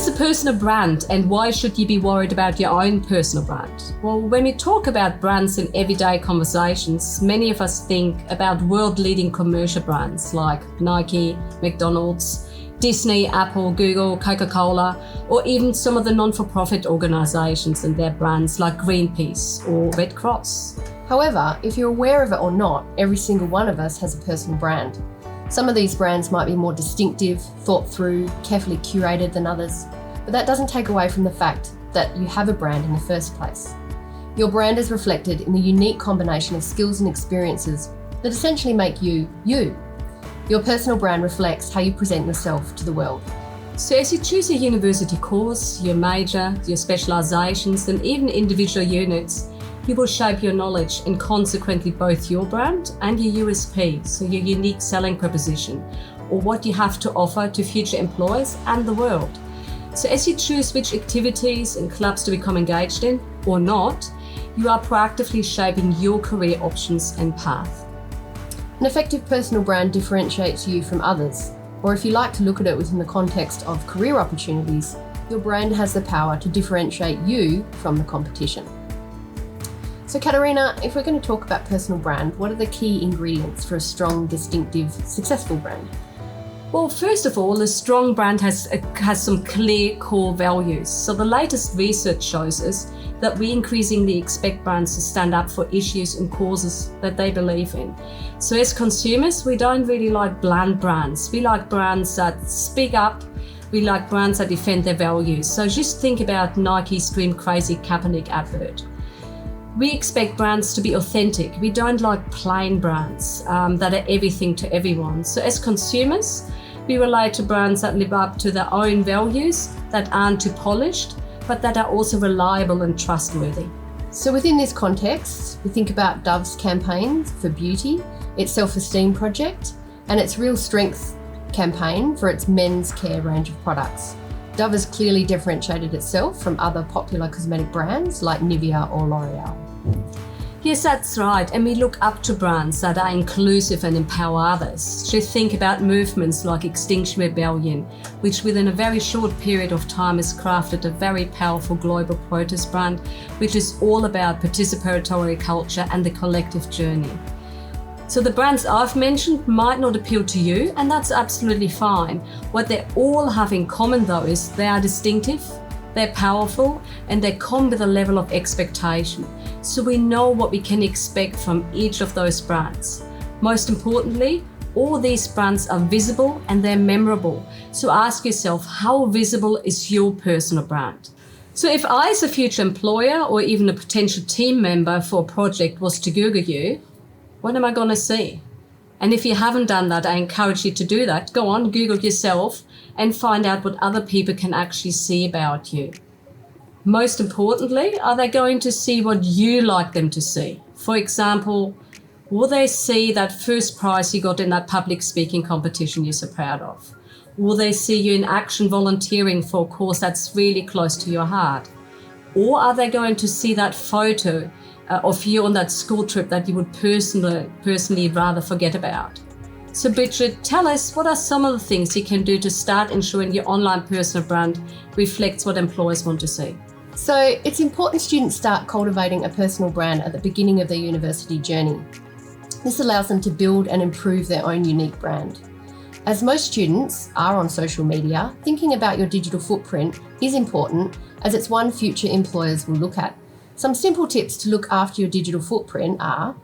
is a personal brand, and why should you be worried about your own personal brand? Well, when we talk about brands in everyday conversations, many of us think about world-leading commercial brands like Nike, McDonald's, Disney, Apple, Google, Coca-Cola, or even some of the non-for-profit organisations and their brands like Greenpeace or Red Cross. However, if you're aware of it or not, every single one of us has a personal brand. Some of these brands might be more distinctive, thought through, carefully curated than others, but that doesn't take away from the fact that you have a brand in the first place. Your brand is reflected in the unique combination of skills and experiences that essentially make you, you. Your personal brand reflects how you present yourself to the world. So as you choose your university course, your major, your specialisations, and even individual units, you will shape your knowledge and consequently both your brand and your USP, so your unique selling proposition, or what you have to offer to future employers and the world. So as you choose which activities and clubs to become engaged in or not, you are proactively shaping your career options and path. An effective personal brand differentiates you from others, or if you like to look at it within the context of career opportunities, your brand has the power to differentiate you from the competition. So Katharina, if we're going to talk about personal brand, what are the key ingredients for a strong, distinctive, successful brand? Well, first of all, a strong brand has some clear core values. So the latest research shows us that we increasingly expect brands to stand up for issues and causes that they believe in. So as consumers, we don't really like bland brands. We like brands that speak up. We like brands that defend their values. So just think about Nike's Dream Crazy Kaepernick advert. We expect brands to be authentic. We don't like plain brands that are everything to everyone. So as consumers, we relate to brands that live up to their own values, that aren't too polished, but that are also reliable and trustworthy. So within this context, we think about Dove's campaign for beauty, its self-esteem project, and its real strength campaign for its men's care range of products. Dove has clearly differentiated itself from other popular cosmetic brands like Nivea or L'Oreal. Yes, that's right. And we look up to brands that are inclusive and empower others. To think about movements like Extinction Rebellion, which within a very short period of time has crafted a very powerful global protest brand, which is all about participatory culture and the collective journey. So the brands I've mentioned might not appeal to you, and that's absolutely fine. What they all have in common though is they are distinctive, they're powerful, and they come with a level of expectation. So we know what we can expect from each of those brands. Most importantly, all these brands are visible and they're memorable. So ask yourself, how visible is your personal brand? So if I, as a future employer or even a potential team member for a project, was to Google you, what am I going to see? And if you haven't done that, I encourage you to do that. Go on, Google yourself and find out what other people can actually see about you. Most importantly, are they going to see what you like them to see? For example, will they see that first prize you got in that public speaking competition you're so proud of? Will they see you in action volunteering for a cause that's really close to your heart? Or are they going to see that photo of you on that school trip that you would personally rather forget about? So Bridget, tell us, what are some of the things you can do to start ensuring your online personal brand reflects what employers want to see? So it's important students start cultivating a personal brand at the beginning of their university journey. This allows them to build and improve their own unique brand. As most students are on social media, thinking about your digital footprint is important, as it's one future employers will look at. Some simple tips to look after your digital footprint are: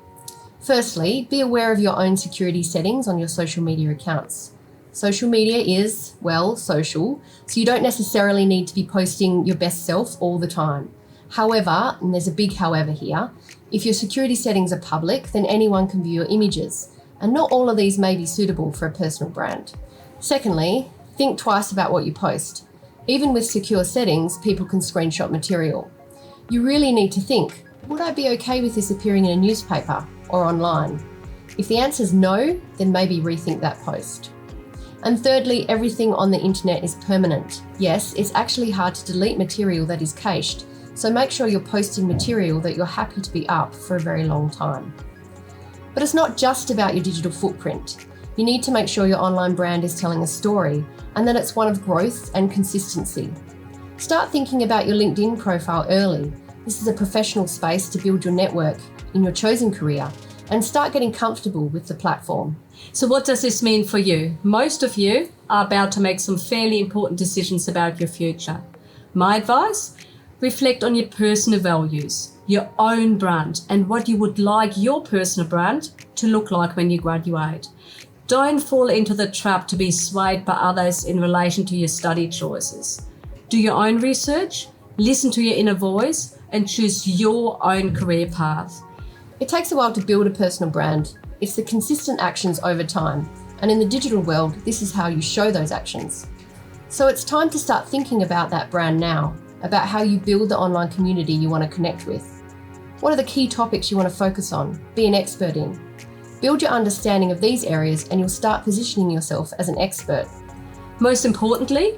firstly, be aware of your own security settings on your social media accounts. Social media is, well, social, so you don't necessarily need to be posting your best self all the time. However, and there's a big however here, if your security settings are public, then anyone can view your images, and not all of these may be suitable for a personal brand. Secondly, think twice about what you post. Even with secure settings, people can screenshot material. You really need to think, would I be okay with this appearing in a newspaper or online? If the answer is no, then maybe rethink that post. And thirdly, everything on the internet is permanent. Yes, it's actually hard to delete material that is cached, so make sure you're posting material that you're happy to be up for a very long time. But it's not just about your digital footprint. You need to make sure your online brand is telling a story and that it's one of growth and consistency. Start thinking about your LinkedIn profile early. This is a professional space to build your network in your chosen career and start getting comfortable with the platform. So what does this mean for you? Most of you are about to make some fairly important decisions about your future. My advice? Reflect on your personal values, your own brand, and what you would like your personal brand to look like when you graduate. Don't fall into the trap to be swayed by others in relation to your study choices. Do your own research, listen to your inner voice, and choose your own career path. It takes a while to build a personal brand. It's the consistent actions over time. And in the digital world, this is how you show those actions. So it's time to start thinking about that brand now, about how you build the online community you want to connect with. What are the key topics you want to focus on, be an expert in? Build your understanding of these areas and you'll start positioning yourself as an expert. Most importantly,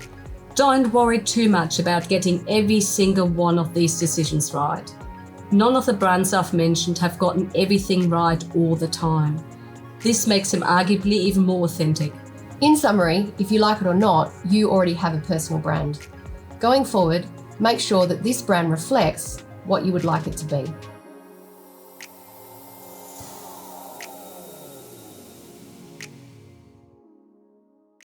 don't worry too much about getting every single one of these decisions right. None of the brands I've mentioned have gotten everything right all the time. This makes them arguably even more authentic. In summary, if you like it or not, you already have a personal brand. Going forward, make sure that this brand reflects what you would like it to be.